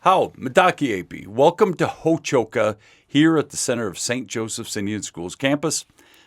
How, Medaki AP. Welcome to Hóčhoka here at the center of St. Joseph's Indian Schools campus.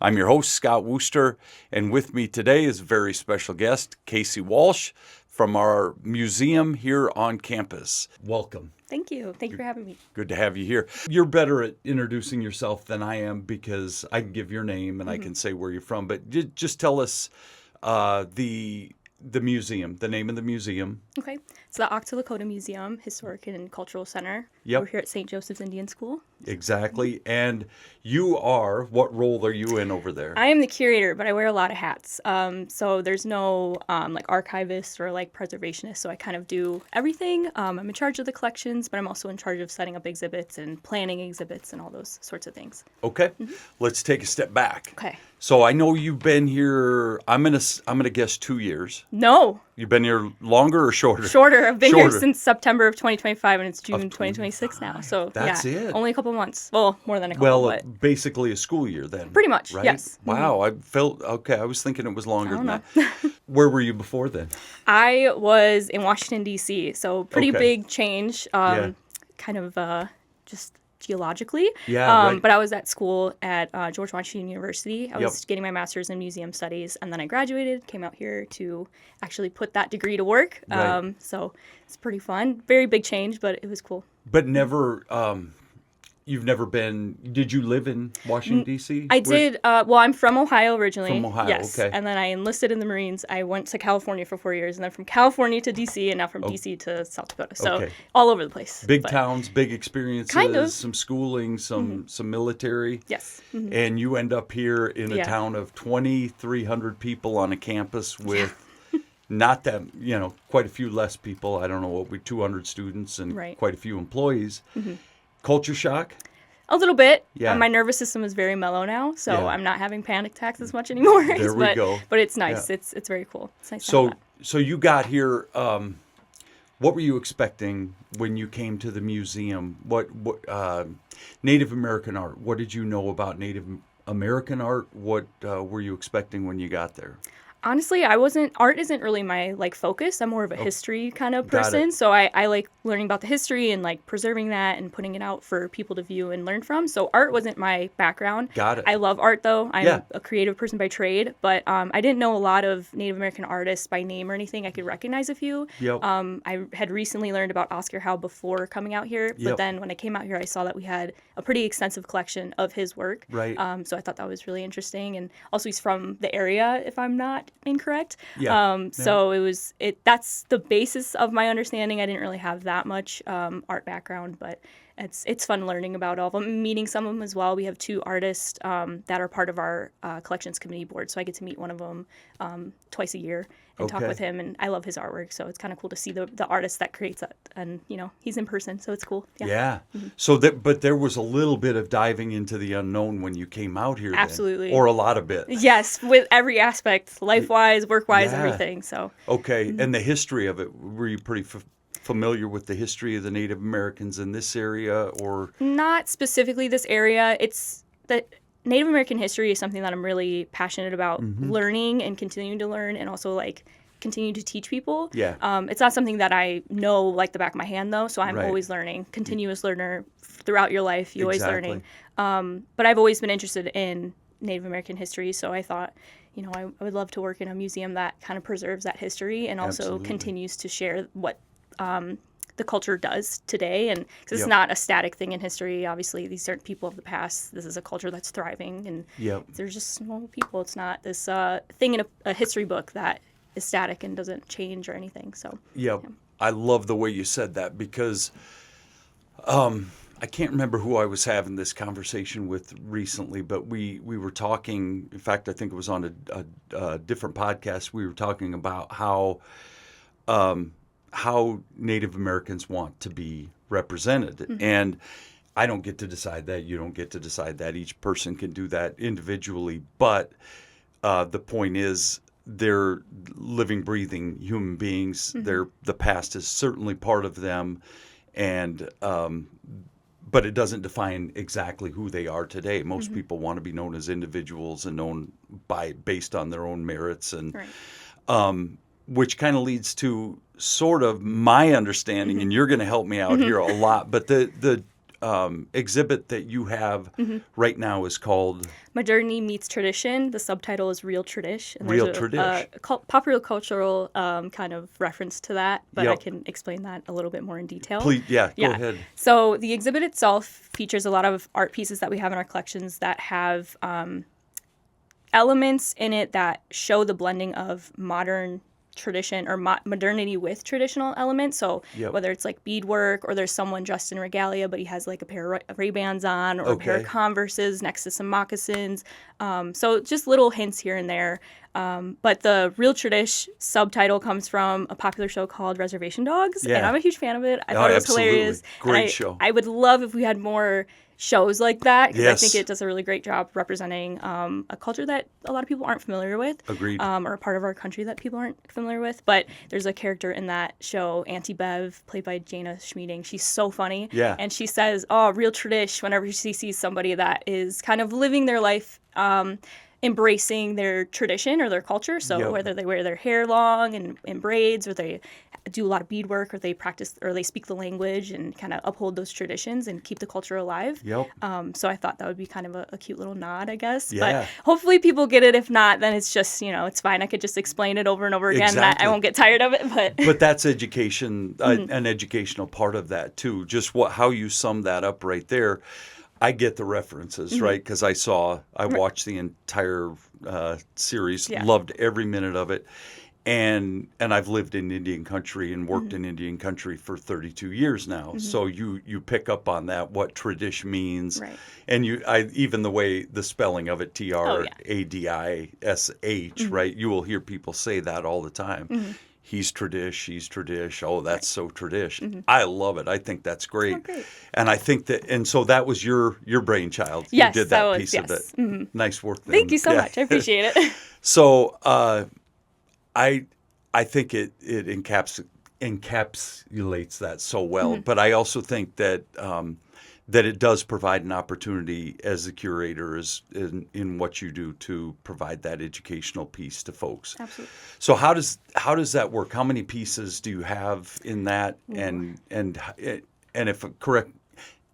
I'm your host, Scott Wooster, and with me today is a very special guest, Casey Walsh, from our museum here on campus. Welcome. Thank you. Thank you for having me. Good to have you here. You're better at introducing yourself than I am because I can give your name and I can say where you're from, but just tell us the museum, the name of the museum. Okay. It's the Aktá Lakota Museum, Historic and Cultural Center. Yep. We're here at St. Joseph's Indian School. Exactly. And you are, what role are you in over there? I am the curator, but I wear a lot of hats. So there's no like archivist or like preservationist. So I kind of do everything. I'm in charge of the collections, but I'm also in charge of setting up exhibits and planning exhibits and all those sorts of things. Okay. Let's take a step back. Okay. So I know you've been here, I'm gonna guess 2 years. No. You've been here longer or shorter? Shorter. I've been Shorter. here since September of 2025, and it's June 2026 now. So That's yeah, it. only a couple months. Well, more than a couple. Well, but basically a school year then. pretty much. Right? Yes. Wow. I felt, okay, I was thinking it was longer than don't that. Where were you before then? I was in Washington, D.C., so pretty Okay. big change, Yeah. kind of just geologically. Yeah, right. But I was at school at George Washington University. I was Yep. getting my master's in museum studies, and then I graduated, came out here to actually put that degree to work. Right. So it's pretty fun. Very big change, but it was cool. But never, you've never been, did you live in Washington, D.C.? I did. Well, I'm from Ohio originally. From Ohio, yes. okay. And then I enlisted in the Marines. I went to California for 4 years, and then from California to D.C., and now from D.C. to South Dakota. So Okay. all over the place. Big but- towns, big experiences, Kind of. some schooling, some military. Yes. And you end up here in a Yeah. town of 2,300 people on a campus with not that, quite a few less people. I don't know what 200 students and Right. quite a few employees. Culture shock? A little bit. Yeah. My nervous system is very mellow now, so Yeah. I'm not having panic attacks as much anymore. There we but, go. But it's nice. Yeah. It's very cool. It's nice to So, have that. so you got here. What were you expecting when you came to the museum? What Native American art? What did you know about Native American art? What were you expecting when you got there? Honestly, art isn't really my focus. I'm more of a history kind of Got it. person. So I like learning about the history and preserving that and putting it out for people to view and learn from. So art wasn't my background. Got it. I love art though. I'm Yeah. a creative person by trade, but I didn't know a lot of Native American artists by name or anything. I could recognize a few. Yep. I had recently learned about Oscar Howe before coming out here, but Yep. then when I came out here, I saw that we had a pretty extensive collection of his work. Right. So I thought that was really interesting, and also he's from the area, if I'm not incorrect. Yeah. So that's the basis of my understanding. I didn't really have that much art background, but it's fun learning about all of them, meeting some of them as well. We have 2 artists that are part of our collections committee board, so I get to meet one of them twice a year and talk Okay. with him, and I love his artwork, so it's kind of cool to see the artist that creates it, and he's in person, so it's cool. Yeah. So but there was a little bit of diving into the unknown when you came out here. then. Absolutely. Or a lot of it. Yes, with every aspect, life-wise, work-wise, Yeah. everything. So Okay. And the history of it, were you pretty familiar with the history of the Native Americans in this area, or? not specifically this area. It's that Native American history is something that I'm really passionate about learning and continuing to learn, and also continue to teach people. Yeah. It's not something that I know like the back of my hand though, so I'm Right. always learning. Continuous learner throughout your life. You're always Exactly. learning. But I've always been interested in Native American history, so I thought, I would love to work in a museum that kind of preserves that history and also Absolutely. continues to share what the culture does today, and 'cause it's Yep. not a static thing in history. Obviously, these aren't people of the past. This is a culture that's thriving, and Yep. they're just normal people. It's not this thing in a history book that is static and doesn't change or anything. So Yeah, I love the way you said that because I can't remember who I was having this conversation with recently, but we were talking. In fact, I think it was on a different podcast. We were talking about how Native Americans want to be represented, and I don't get to decide that. You don't get to decide that. Each person can do that individually, but the point is, they're living, breathing human beings. The past is certainly part of them, and but it doesn't define exactly who they are today. Most people want to be known as individuals and known based on their own merits, and right. which kind of leads to sort of my understanding, and you're going to help me out here a lot. But the exhibit that you have right now is called Modernity Meets Tradition. The subtitle is Real Tradish. And Real there's Tradish. Popular cultural kind of reference to that, but I Yep. can explain that a little bit more in detail. Please, go ahead. So the exhibit itself features a lot of art pieces that we have in our collections that have elements in it that show the blending of modern tradition or modernity with traditional elements. So Yep. whether it's like beadwork or there's someone dressed in regalia, but he has like a pair of Ray-Bans on or a pair of Okay. Converses next to some moccasins. So just little hints here and there. But the Real Tradish subtitle comes from a popular show called Reservation Dogs. And Yeah. I'm a huge fan of it. I Oh, thought it was absolutely. hilarious. Great And show. I would love if we had more shows like that, because I Yes. think it does a really great job representing a culture that a lot of people aren't familiar with. Agreed. Or a part of our country that people aren't familiar with. But there's a character in that show, Auntie Bev, played by Jana Schmieding. She's so funny. Yeah. And she says, "Oh, real tradish," whenever she sees somebody that is kind of living their life, embracing their tradition or their culture. So Yep. whether they wear their hair long and in braids, or they do a lot of beadwork, or they practice, or they speak the language and kind of uphold those traditions and keep the culture alive. Yep. So I thought that would be kind of a cute little nod, I guess. Yeah. But hopefully people get it. If not, then it's just, it's fine. I could just explain it over and over again. Exactly. And I won't get tired of it. But But that's education, an educational part of that too. Just how you sum that up right there. I get the references, right? Because I watched the entire series, Yeah. loved every minute of it. And I've lived in Indian country and worked in Indian country for 32 years now. So you pick up on that, what tradish means. Right. And even the way the spelling of it, Tradish, right? You will hear people say that all the time. He's tradish, she's tradish. Oh, that's so tradish. I love it. I think that's great. Oh, great. And I think and so that was your brainchild. Yes, you did that that was, piece yes. of it. Nice work then. thank you so Yeah. much. I appreciate it. So I think it encapsulates that so well. But I also think that that it does provide an opportunity as a curator in what you do to provide that educational piece to folks. Absolutely. So how does that work? How many pieces do you have in that? And if correct,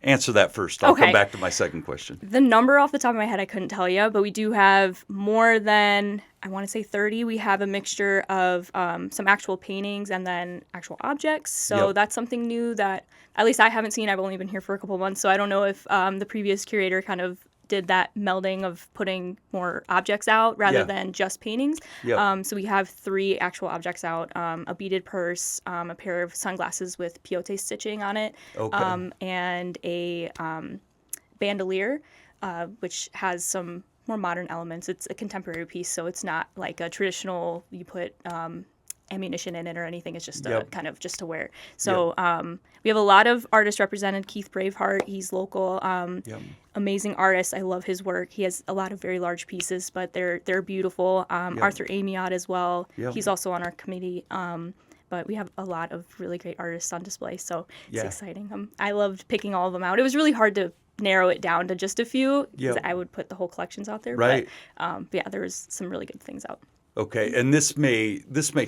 answer that first. I'll come Okay. back to my second question. The number off the top of my head, I couldn't tell you, but we do have more than, I want to say 30. We have a mixture of some actual paintings and then actual objects. So Yep. that's something new that at least I haven't seen. I've only been here for a couple months, so I don't know if the previous curator kind of did that melding of putting more objects out rather Yeah. than just paintings. Yep. So we have 3 actual objects out, a beaded purse, a pair of sunglasses with peyote stitching on it, Okay. and a bandolier, which has some more modern elements. It's a contemporary piece, so it's not like a traditional, you put ammunition in it or anything. It's just Yep. kind of just to wear. So we have a lot of artists represented. Keith Braveheart, he's local. Yep. Amazing artist. I love his work. He has a lot of very large pieces, but they're beautiful. Arthur Amiot as well. Yep. He's also on our committee. But we have a lot of really great artists on display, so it's Yeah. exciting. I loved picking all of them out. It was really hard to narrow it down to just a few, because Yep. I would put the whole collections out there. Right. But yeah, there was some really good things out. Okay, and this may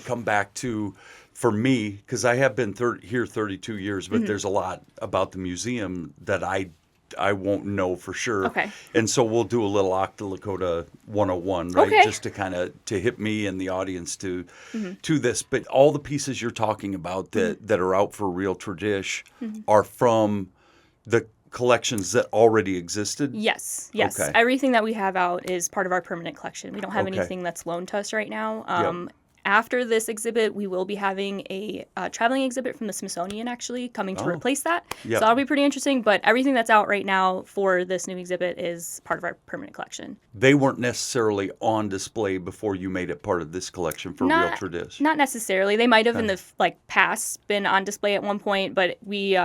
come back to, for me, because I have been here 32 years, but there's a lot about the museum that I won't know for sure. Okay. And so we'll do a little Aktá Lakota 101, right? Okay. Just to kind of to hit me and the audience to this. But all the pieces you're talking about that are out for Real Tradish are from the collections that already existed? Yes. Okay. Everything that we have out is part of our permanent collection. We don't have Okay. anything that's loaned to us right now. Yep. After this exhibit, we will be having a traveling exhibit from the Smithsonian actually coming to replace that. Yep. So that'll be pretty interesting. But everything that's out right now for this new exhibit is part of our permanent collection. They weren't necessarily on display before you made it part of this collection for Real Tradish. Not necessarily. They might have in the past been on display at one point, but we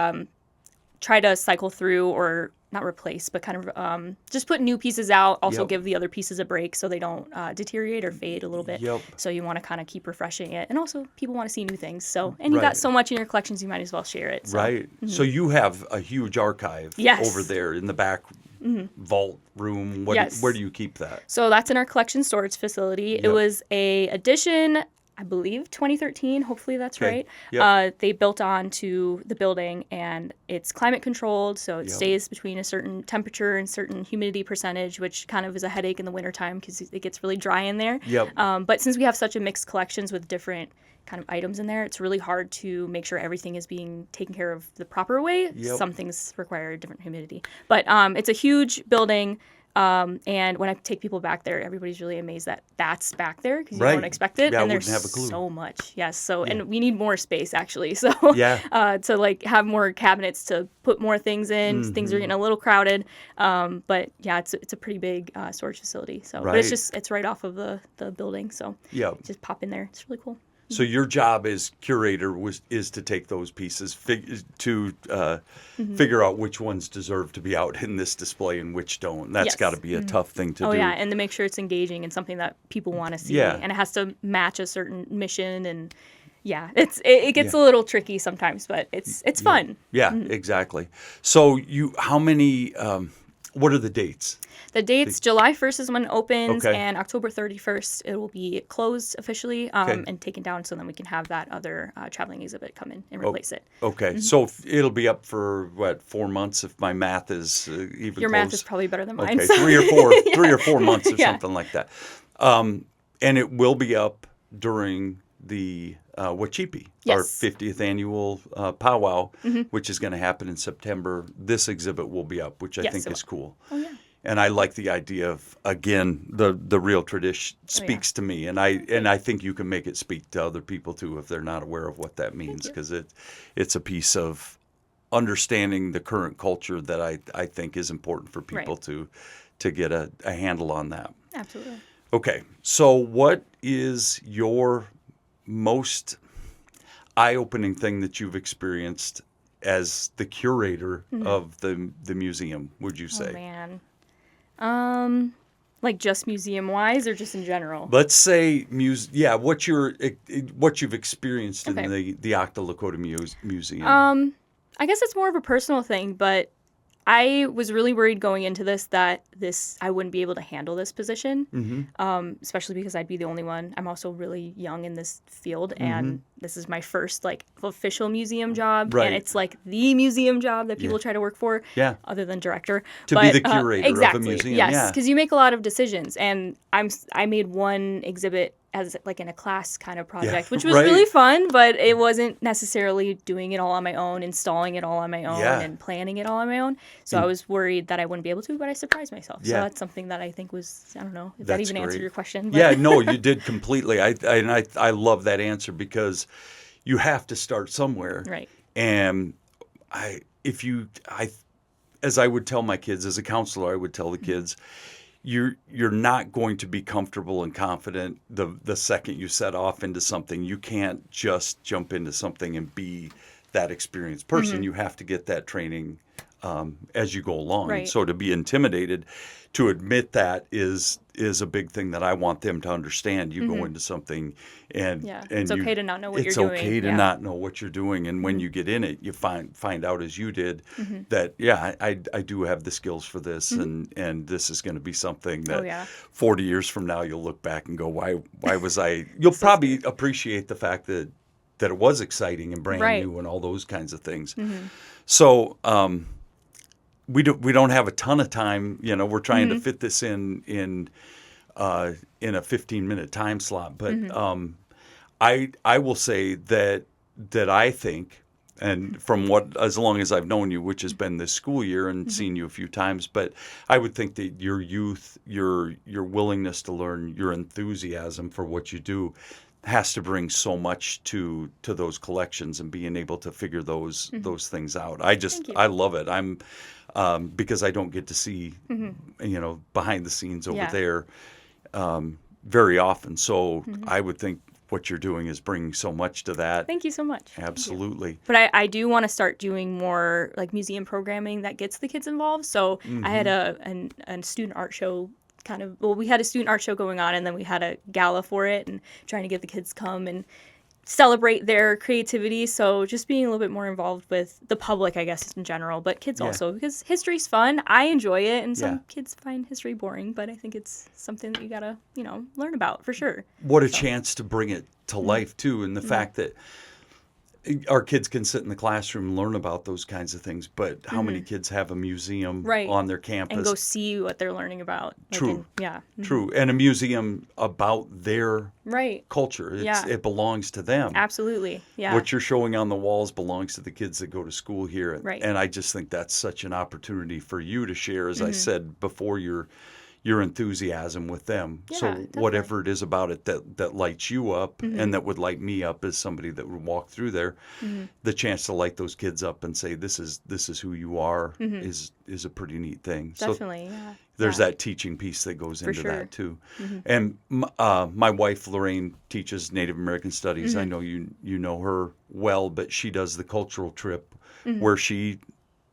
try to cycle through, or not replace, but kind of just put new pieces out. Also Yep. give the other pieces a break so they don't deteriorate or fade a little bit. Yep. So you want to kind of keep refreshing it, and also people want to see new things. So and you Right. got so much in your collections, you might as well share it. So. Right. So you have a huge archive Yes. over there in the back vault room. Yes. Where do you keep that? So that's in our collection storage facility. It Yep. was a addition I believe 2013. Hopefully that's Okay. right. Yep. They built onto the building, and it's climate controlled, so it Yep. stays between a certain temperature and certain humidity percentage, which kind of is a headache in the wintertime because it gets really dry in there. Yep. But since we have such a mixed collections with different kind of items in there, it's really hard to make sure everything is being taken care of the proper way. Yep. Some things require a different humidity. But it's a huge building. And when I take people back there, everybody's really amazed that that's back there because you Right. don't expect it. Yeah, I and wouldn't there's have a clue. so much. Yes. So, and we need more space actually. So, Yeah. to like have more cabinets to put more things in. Things are getting a little crowded. But yeah, it's a pretty big storage facility. So, but Right. it's right off of the building. So, Yep. just pop in there. It's really cool. So your job as curator is to take those pieces to figure out which ones deserve to be out in this display and which don't. That's Yes. got to be a tough thing to Oh do. yeah, and to make sure it's engaging and something that people want to see, Yeah. and it has to match a certain mission, and yeah, it gets a little tricky sometimes, but it's fun. Yeah, exactly. So how many? What are the dates? The dates: July 1st is when it opens, Okay. and October 31st it will be closed officially Okay. and taken down, so then we can have that other traveling exhibit come in and replace it. Okay, so it'll be up for what, 4 months if my math is even Your close. math is probably better than mine. Okay, So. 3 or 4 months or Yeah. something like that. And it will be up during the Wachipi, our Yes. 50th annual powwow, which is going to happen in September. This exhibit will be up, which I Yes, think it is cool. Oh yeah. And I like the idea of, again, the real Tradish speaks to me, and I think you can make it speak to other people too if they're not aware of what that means, because it's a piece of understanding the current culture that I think is important for people to get a handle on that. Absolutely. Okay, so what is your most eye-opening thing that you've experienced as the curator of the museum, would you say? Oh man. Like just museum wise or just in general? Let's say what you've experienced in Okay. the Aktá Lakota Museum. I guess it's more of a personal thing, but I was really worried going into this that I wouldn't be able to handle this position, especially because I'd be the only one. I'm also really young in this field, and this is my first like official museum job, Right. and it's like the museum job that people try to work for, Yeah. other than director. To be the curator of a exactly, museum, yes, yeah. because you make a lot of decisions, and I made one exhibit as like in a class kind of project, which was right. really fun, but it wasn't necessarily doing it all on my own, installing it all on my own, Yeah. and planning it all on my own. So I was worried that I wouldn't be able to, but I surprised myself. So Yeah. that's something that I think was, I don't know if That's that even answered great. your question. But Yeah, no, you did completely. I love that answer because you have to start somewhere. Right. And as I would tell my kids, as a counselor, I would tell the kids, you're not going to be comfortable and confident the second you set off into something. You can't just jump into something and be that experienced person. You have to get that training as you go along. Right. So to be intimidated, to admit that is a big thing that I want them to understand. You go into something and it's okay to not know what you're doing. It's okay to not know what you're doing, and when you get in it, you find out, as you did, that I do have the skills for this, and this is going to be something that 40 years from now you'll look back and go, why was I? You'll probably appreciate the fact that it was exciting and brand new and all those kinds of things. So. We don't have a ton of time. We're trying to fit this in a 15-minute time slot. But I will say that I think, and from as long as I've known you, which has been this school year and seen you a few times, but I would think that your youth, your willingness to learn, your enthusiasm for what you do has to bring so much to those collections and being able to figure those things out. I love it. I'm because I don't get to see behind the scenes over there very often. So I would think what you're doing is bringing so much to that. Thank you so much. Absolutely. But I do want to start doing more like museum programming that gets the kids involved. So I had a student art show we had a student art show going on, and then we had a gala for it, and trying to get the kids come and celebrate their creativity. So just being a little bit more involved with the public, I guess, in general, but kids Yeah. also, because history's fun. I enjoy it, and some Yeah. kids find history boring, but I think it's something that you gotta, learn about for sure. What a chance to bring it to life too, and the fact that our kids can sit in the classroom and learn about those kinds of things, but how many kids have a museum Right. on their campus? And go see what they're learning about. True. Yeah. True, and a museum about their Right. culture. Yeah. It belongs to them. Absolutely. Yeah. What you're showing on the walls belongs to the kids that go to school here. Right. And I just think that's such an opportunity for you to share, as I said before, your enthusiasm with them. Yeah, So definitely. whatever it is about it that lights you up and that would light me up as somebody that would walk through there, the chance to light those kids up and say, this is who you are is a pretty neat thing. Definitely. So Yeah. there's Yeah. that teaching piece that goes into sure. that too. And my wife Lorraine teaches Native American Studies. I know you know her well, but she does the cultural trip where she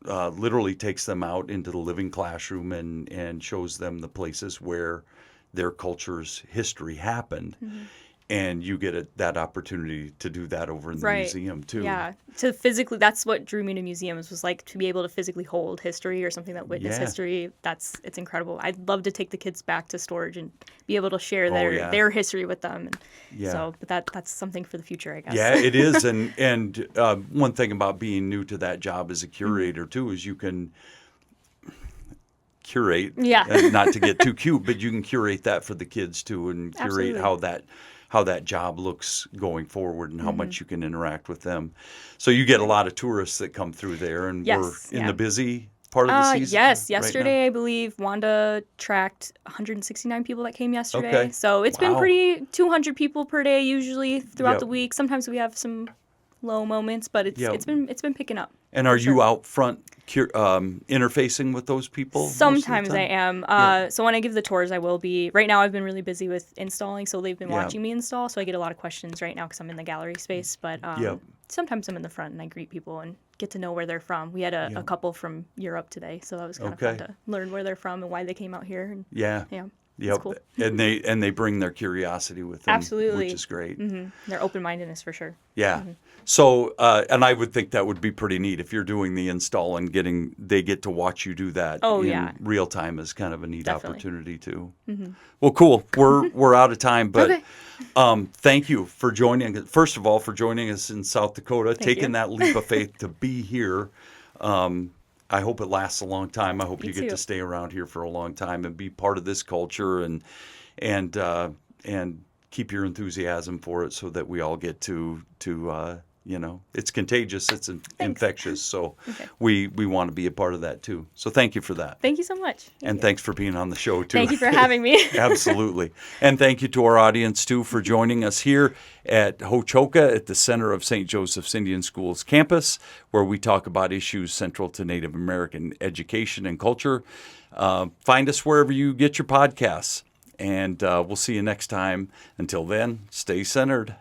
literally takes them out into the living classroom and shows them the places where their culture's history happened. And you get that opportunity to do that over in the Right. museum too. Yeah, to physically, that's what drew me to museums, was like to be able to physically hold history or something that witnessed Yeah. history. It's incredible. I'd love to take the kids back to storage and be able to share yeah. their history with them. And Yeah. So, but that's something for the future, I guess. Yeah, it is. And one thing about being new to that job as a curator too is you can curate, Yeah. and not to get too cute, but you can curate that for the kids too, and curate Absolutely. how that job looks going forward and how much you can interact with them. So you get a lot of tourists that come through there, and Yes, we're in yeah. the busy part of the season. Yes, right now? yesterday I believe Wanda tracked 169 people that came yesterday. Okay. So it's been Wow. pretty 200 people per day usually throughout Yep. the week. Sometimes we have some low moments, but it's Yep. it's been picking up. And are for sure. you out front interfacing with those people? most of the Sometimes I time? am. So when I give the tours, I will be. Right now, I've been really busy with installing, so they've been Yeah. watching me install. So I get a lot of questions right now because I'm in the gallery space. But Yep. sometimes I'm in the front and I greet people and get to know where they're from. We had a Yep. couple from Europe today, so that was kind Okay. of fun to learn where they're from and why they came out here. And Yeah. yeah, Yep. it's cool. And they bring their curiosity with them, Absolutely. which is great. Their open-mindedness for sure. Yeah. Mm-hmm. So, and I would think that would be pretty neat if you're doing the install and they get to watch you do that Oh, in yeah. real time is kind of a neat Definitely. opportunity too. Well, cool. We're out of time, but Okay. thank you for joining. First of all, for joining us in South Dakota, taking you. that leap of faith to be here. I hope it lasts a long time. I hope Me you get too. to stay around here for a long time and be part of this culture and keep your enthusiasm for it so that we all get to it's contagious, it's infectious. So Okay. we want to be a part of that too. So thank you for that. Thank you so much. Thank And you. thanks for being on the show too. Thank you for having me. Absolutely. And thank you to our audience too for joining us here at Hóčhoka at the center of St. Joseph's Indian Schools campus, where we talk about issues central to Native American education and culture. Find us wherever you get your podcasts, and we'll see you next time. Until then, stay centered.